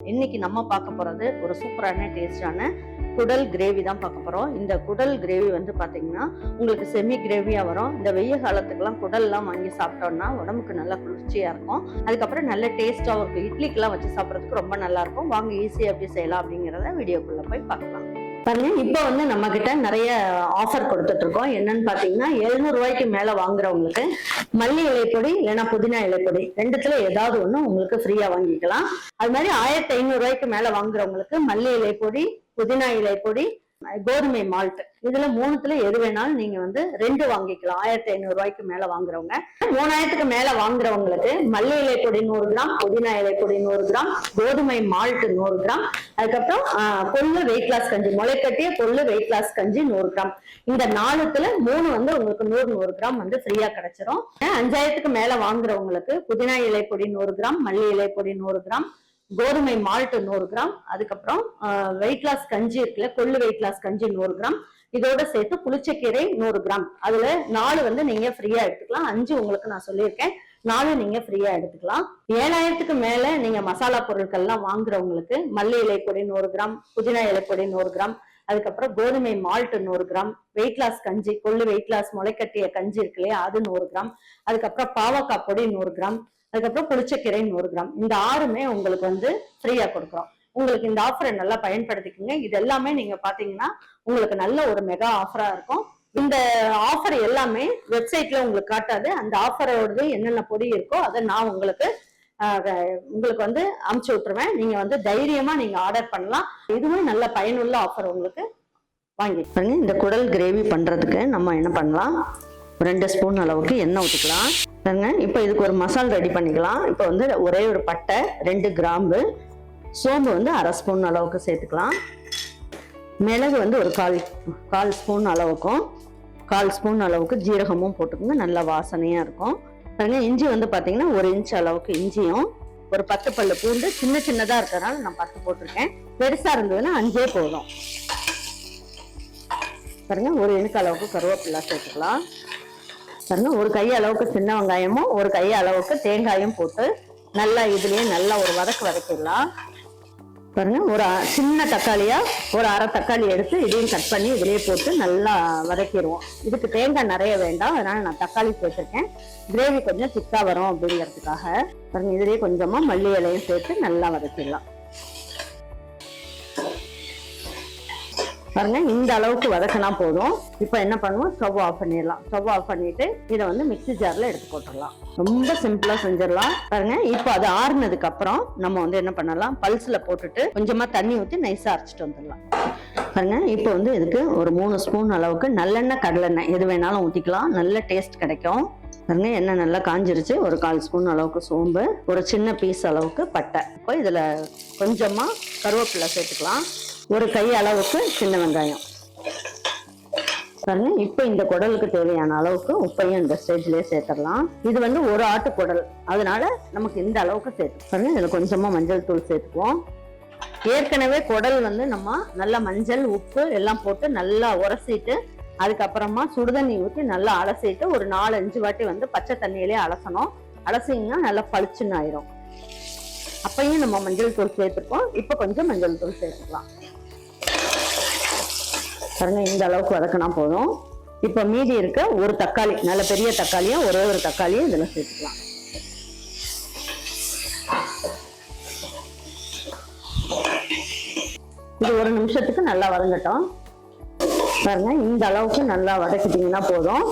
இன்னைக்கு நம்ம பார்க்க போறது ஒரு சூப்பரான டேஸ்டான குடல் கிரேவி தான் பார்க்க போறோம். இந்த குடல் கிரேவி வந்து பாத்தீங்கன்னா உங்களுக்கு செமி கிரேவியா வரும். இந்த வெய்ய காலத்துக்குலாம் குடல்லாம் வாங்கி சாப்பிட்டோம்னா உடம்புக்கு நல்லா குளிர்ச்சியா இருக்கும். அதுக்கப்புறம் நல்ல டேஸ்டாவும் இருக்கும். இட்லிக்கெல்லாம் வச்சு சாப்பிட்றதுக்கு ரொம்ப நல்லா இருக்கும். வாங்க ஈஸியா எப்படி செய்யலாம் அப்படிங்கிறத வீடியோக்குள்ள போய் பார்க்கலாம். பாருங்க, இப்ப வந்து நம்ம கிட்ட நிறைய ஆஃபர் கொடுத்துட்டு இருக்கோம். என்னன்னு பாத்தீங்கன்னா 700 ரூபாய்க்கு மேல வாங்குறவங்களுக்கு மல்லி இலைப்பொடி இல்லைன்னா புதினா இலைப்பொடி ரெண்டுத்துல ஏதாவது ஒண்ணு உங்களுக்கு ஃப்ரீயா வாங்கிக்கலாம். அது மாதிரி 1500 ரூபாய்க்கு மேல வாங்குறவங்களுக்கு மல்லி இலைப்பொடி, புதினா இலைப்பொடி, கோதுமை மால்ட் இதுல மூணுத்துல எது வேணாலும் நீங்க வந்து 2 வாங்கிக்கலாம். 1500 ரூபாய்க்கு மேல வாங்குறவங்க 3000க்கு மேல வாங்குறவங்களுக்கு மல்லி இலைப்பொடி 100 கிராம், புதினா இலைப்பொடி 100 கிராம், கோதுமை மால்ட் 100 கிராம், அதுக்கப்புறம் கொள்ளு வெயிட் லாஸ் கஞ்சி, முளைக்கட்டிய கொள்ளு வெயிட் லாஸ் கஞ்சி 100 கிராம். இந்த 4த்துல 3 வந்து உங்களுக்கு 100 கிராம் வந்து ஃப்ரீயா கிடைச்சிரும். 5000க்கு மேல வாங்குறவங்களுக்கு புதினா இலைப்பொடி 100 கிராம், மல்லி இலைப்பொடி 100 கிராம், கோதுமை மால்ட் 100 கிராம், அதுக்கப்புறம் வெயிட் லாஸ் கஞ்சி இருக்குல்ல, கொள்ளு வெயிட் லாஸ் கஞ்சி 100 கிராம், இதோட சேர்த்து புளிச்சக்கீரை 100 கிராம். அதுல 4 வந்து நீங்க ஃப்ரீயா எடுத்துக்கலாம். 5 உங்களுக்கு நான் சொல்லியிருக்கேன், 4 நீங்க ஃப்ரீயா எடுத்துக்கலாம். 7000க்கு மேல நீங்க மசாலா பொருட்கள்லாம் வாங்குறவங்களுக்கு மல்லி இலைப்பொடி 100 கிராம், புதினா இலைப்பொடி 100 கிராம், அதுக்கப்புறம் கோதுமை மால்ட் 100 கிராம், வெயிட் லாஸ் கஞ்சி கொள்ளு வெயிட் லாஸ் முளைக்கட்டிய கஞ்சி இருக்கு இல்லையா, அது 100 கிராம், அதுக்கப்புறம் பாவக்காய் பொடி 100 கிராம், அதுக்கப்புறம் புளிச்சக்கீரை 100 கிராம். இந்த 6மே உங்களுக்கு வந்து ஃப்ரீயா கொடுக்குறோம். உங்களுக்கு இந்த ஆஃபரை நல்லா பயன்படுத்திக்கோங்க. இது எல்லாமே நீங்க பாத்தீங்கன்னா உங்களுக்கு நல்ல ஒரு மெகா ஆஃபரா இருக்கும். இந்த ஆஃபர் எல்லாமே வெப்சைட்ல உங்களுக்கு காட்டாது. அந்த ஆஃபரோடது என்னென்ன பொடி இருக்கோ அதை நான் உங்களுக்கு வந்து அமுச்சு விட்டுருவேன். நீங்க வந்து தைரியமா நீங்க ஆர்டர் பண்ணலாம். இதுவும் நல்ல பயனுள்ள ஆஃபர் உங்களுக்கு. வாங்கிப்பாருங்க. இந்த குடல் கிரேவி பண்றதுக்கு நம்ம என்ன பண்ணலாம், 2 ஸ்பூன் அளவுக்கு எண்ணெய் ஊற்றிக்கலாம். இப்போ இதுக்கு ஒரு மசாலா ரெடி பண்ணிக்கலாம். இப்போ வந்து ஒரே ஒரு பட்டை, 2 கிராம்பு, சோம்பு வந்து 1/2 ஸ்பூன் அளவுக்கு சேர்த்துக்கலாம். மிளகு வந்து ஒரு கால் ஸ்பூன் அளவுக்கும், 1/4 ஸ்பூன் அளவுக்கு ஜீரகமும் போட்டுக்கோங்க, நல்லா வாசனையா இருக்கும். பாருங்க, இஞ்சி வந்து பாத்தீங்கன்னா 1 இன்ச் அளவுக்கு இஞ்சியும், ஒரு 10 பல்லு பூண்டு, சின்னதா இருக்கிறதுனால நான் 10 போட்டிருக்கேன். பெருசா இருந்ததுன்னா 5 போதும். பாருங்க, 1 இனுக்கு அளவுக்கு கருவேப்பிலை சேர்த்துக்கலாம். பாருங்க, ஒரு கை அளவுக்கு சின்ன வெங்காயமும் ஒரு கை அளவுக்கு தேங்காயும் போட்டு நல்லா இதுலயே நல்லா ஒரு வதக்கிடலாம். பாருங்க, ஒரு சின்ன தக்காளியா ஒரு 1/2 தக்காளி எடுத்து இதையும் கட் பண்ணி இதுலயே போட்டு நல்லா வதக்கிடுவோம். இதுக்கு தேங்காய் நிறைய வேண்டாம், அதனால நான் தக்காளி சேர்த்துருக்கேன். கிரேவி கொஞ்சம் திக்கா வரும் அப்படிங்கிறதுக்காக. பாருங்க, இதுலயே கொஞ்சமா மல்லி இலையும் சேர்த்து நல்லா வதக்கிடலாம். பாருங்க, இந்த அளவுக்கு வதக்கினா போதும். இப்போ என்ன பண்ணுவோம், ஸ்டவ் ஆஃப் பண்ணிடலாம். ஸ்டவ் ஆஃப் பண்ணிட்டு இதை வந்து மிக்ஸி ஜார்ல எடுத்து போட்டுடலாம். ரொம்ப சிம்பிளா செஞ்சிடலாம். பாருங்க, இப்போ அது ஆறுனதுக்கு அப்புறம் நம்ம வந்து என்ன பண்ணலாம், பல்ஸ்ல போட்டுட்டு கொஞ்சமா தண்ணி ஊற்றி நைஸா அரைச்சிட்டு வந்துடலாம். பாருங்க, இப்போ வந்து இதுக்கு ஒரு 3 ஸ்பூன் அளவுக்கு நல்லெண்ணெய், கடலெண்ணெய் எது வேணாலும் ஊற்றிக்கலாம், நல்ல டேஸ்ட் கிடைக்கும். பாருங்க, எண்ணெய் நல்லா காஞ்சிருச்சு. ஒரு 1/4 ஸ்பூன் அளவுக்கு சோம்பு, ஒரு சின்ன பீஸ் அளவுக்கு பட்டை. இப்போ இதுல கொஞ்சமா கருவேப்பிலை சேர்த்துக்கலாம். ஒரு கை அளவுக்கு சின்ன வெங்காயம். பாருங்க, இப்போ இந்த குடலுக்கு தேவையான அளவுக்கு உப்பையும் இந்த ஸ்டேஜ்லயே சேர்த்துடலாம். இது வந்து ஒரு ஆட்டு குடல், அதனால நமக்கு இந்த அளவுக்கு சேர்த்து. பாருங்க, இதுல கொஞ்சமா மஞ்சள் தூள் சேர்த்துக்குவோம். ஏற்கனவே குடல் வந்து நம்ம நல்லா மஞ்சள் உப்பு எல்லாம் போட்டு நல்லா உரசிட்டு அதுக்கப்புறமா சுடுதண்ணி ஊற்றி நல்லா அலசிட்டு ஒரு 4-5 வாட்டி வந்து பச்சை தண்ணியிலே அலசணும். அலசிங்கன்னா நல்லா பளிச்சுன்னு ஆயிரும். அப்பையும் நம்ம மஞ்சள் தூள் சேர்த்துப்போம். இப்போ கொஞ்சம் மஞ்சள் தூள் சேர்த்துக்கலாம். பாருங்க, இந்த அளவுக்கு வதக்கினா போதும். இப்போ மீதி இருக்க ஒரு தக்காளி, நல்ல பெரிய தக்காளியும் ஒரே ஒரு தக்காளியும் இதுல சேர்த்துக்கலாம். இது 1 நிமிஷத்துக்கு நல்லா வதங்கட்டும். பாருங்க, இந்த அளவுக்கு நல்லா வதக்கிட்டீங்கன்னா போதும்.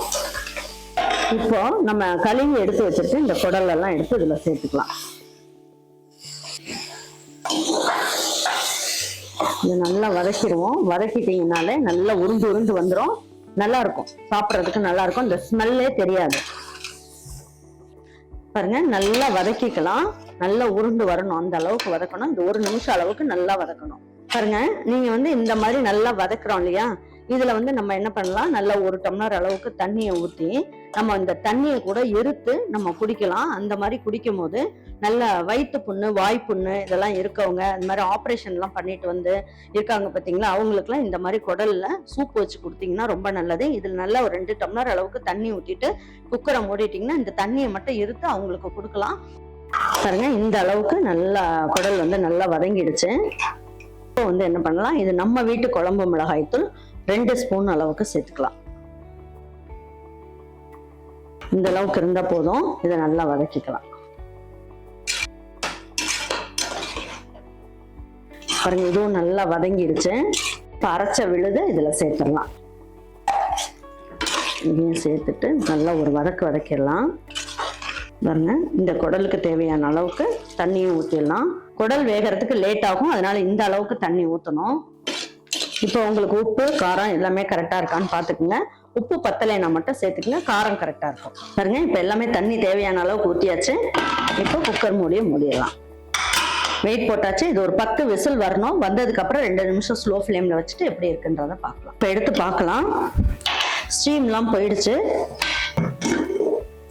இப்போ நம்ம கழுவி எடுத்து வச்சிருக்க இந்த குடல் எல்லாம் எடுத்து இதுல சேர்த்துக்கலாம். இது நல்லா வதக்கிடுவோம். வதக்கிட்டீங்கனாலே நல்லா உருண்டு வந்துடும். நல்லா இருக்கும், சாப்பிட்றதுக்கு நல்லா இருக்கும். இந்த ஸ்மெல்லே தெரியாது. பாருங்க, நல்லா வதக்கிக்கலாம். நல்லா உருண்டு வரணும், அந்த அளவுக்கு வதக்கணும். இந்த 1 நிமிஷம் அளவுக்கு நல்லா வதக்கணும். பாருங்க, நீங்க வந்து இந்த மாதிரி நல்லா வதக்குறோம் இல்லையா, இதுல வந்து நம்ம என்ன பண்ணலாம், நல்லா 1 டம்ளர் அளவுக்கு தண்ணியை ஊற்றி நம்ம இந்த தண்ணியை கூட எறுத்து நம்ம குடிக்கலாம். அந்த மாதிரி குடிக்கும் போது நல்ல வயிற்று புண்ணு, வாய்ப்புண்ணு இதெல்லாம் இருக்கவங்க, இந்த மாதிரி ஆப்ரேஷன் எல்லாம் பண்ணிட்டு வந்து இருக்காங்க பார்த்தீங்களா, அவங்களுக்குலாம் இந்த மாதிரி குடல்ல சூப் வச்சு கொடுத்தீங்கன்னா ரொம்ப நல்லது. இதுல நல்லா ஒரு 2 டம்ளர் அளவுக்கு தண்ணி ஊற்றிட்டு குக்கரை மூடிட்டீங்கன்னா இந்த தண்ணியை மட்டும் எறுத்து அவங்களுக்கு கொடுக்கலாம். பாருங்க, இந்த அளவுக்கு நல்லா குடல் வந்து நல்லா வதங்கிடுச்சு. இப்போ வந்து என்ன பண்ணலாம், இது நம்ம வீட்டு குழம்பு மிளகாய்த்தூள் 2 ஸ்பூன் அளவுக்கு சேர்த்துக்கலாம். இந்த அளவுக்கு இருந்தா போதும். இதை நல்லா வதக்கிக்கலாம். பாருங்க, இதுவும் நல்லா வதங்கிடுச்சு. இப்போ அரைச்ச விழுது இதுல சேர்த்துடலாம். இதையும் சேர்த்துட்டு நல்லா ஒரு வதக்கிடலாம். பாருங்க, இந்த குடலுக்கு தேவையான அளவுக்கு தண்ணியும் ஊற்றிடலாம். குடல் வேகிறதுக்கு லேட் ஆகும், அதனால இந்த அளவுக்கு தண்ணி ஊற்றணும். இப்போ உங்களுக்கு உப்பு காரம் எல்லாமே கரெக்டாக இருக்கான்னு பார்த்துக்குங்க. உப்பு பத்தலைன்னா மட்டும் சேர்த்துக்குங்க, காரம் கரெக்டாக இருக்கும். பாருங்க, இப்போ எல்லாமே தண்ணி தேவையான அளவுக்கு ஊற்றியாச்சு. இப்போ குக்கர் மூடிடலாம். வெயிட் போட்டாச்சு. இது ஒரு 10 விசில் வரணும். வந்ததுக்கு அப்புறம் 2 நிமிஷம் ஸ்லோ ஃப்ளேம்ல வச்சுட்டு எப்படி இருக்குன்றத பார்க்கலாம். இப்போ எடுத்து பார்க்கலாம். ஸ்டீம்லாம் போயிடுச்சு.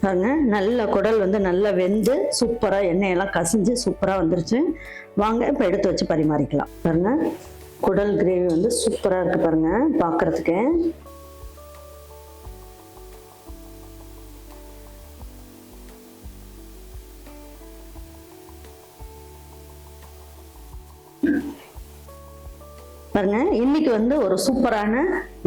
பாருங்க, நல்ல குடல் வந்து நல்லா வெந்து சூப்பரா எண்ணெயெல்லாம் கசிஞ்சு சூப்பரா வந்துருச்சு. வாங்க இப்போ எடுத்து வச்சு பரிமாறிக்கலாம். பாருங்க, குடல் கிரேவி வந்து சூப்பரா இருக்கு பாருங்க பார்க்கறதுக்கு. பாருங்க, இன்னைக்கு வந்து ஒரு சூப்பரான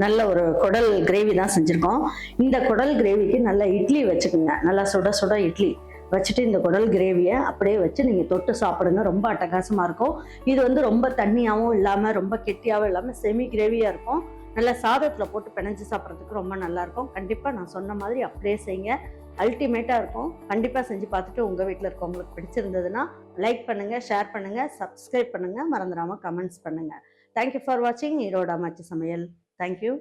நல்ல ஒரு குடல் கிரேவி தான் செஞ்சிருக்கோம். இந்த குடல் கிரேவிக்கு நல்ல இட்லி வச்சுக்கோங்க. நல்லா சுட சுட இட்லி வச்சுட்டு இந்த குடல் கிரேவியை அப்படியே வச்சு நீங்க தொட்டு சாப்பிடுங்க. ரொம்ப அட்டகாசமா இருக்கும். இது வந்து ரொம்ப தண்ணியாவும் இல்லாம ரொம்ப கெட்டியாவும் இல்லாம செமி கிரேவியா இருக்கும். நல்லா சாதத்துல போட்டு பிணைஞ்சு சாப்பிட்றதுக்கு ரொம்ப நல்லா இருக்கும். கண்டிப்பா நான் சொன்ன மாதிரி அப்படியே செய்யுங்க. அல்டிமேட்டா இருக்கும். கண்டிப்பா செஞ்சு பார்த்துட்டு உங்க வீட்டில் இருக்கவங்களுக்கு பிடிச்சிருந்ததுன்னா லைக் பண்ணுங்க, ஷேர் பண்ணுங்க, சப்ஸ்கிரைப் பண்ணுங்க, மறந்துடாம கமெண்ட்ஸ் பண்ணுங்க. Thank you for watching Erode அம்மாச்சி சமையல். Thank you.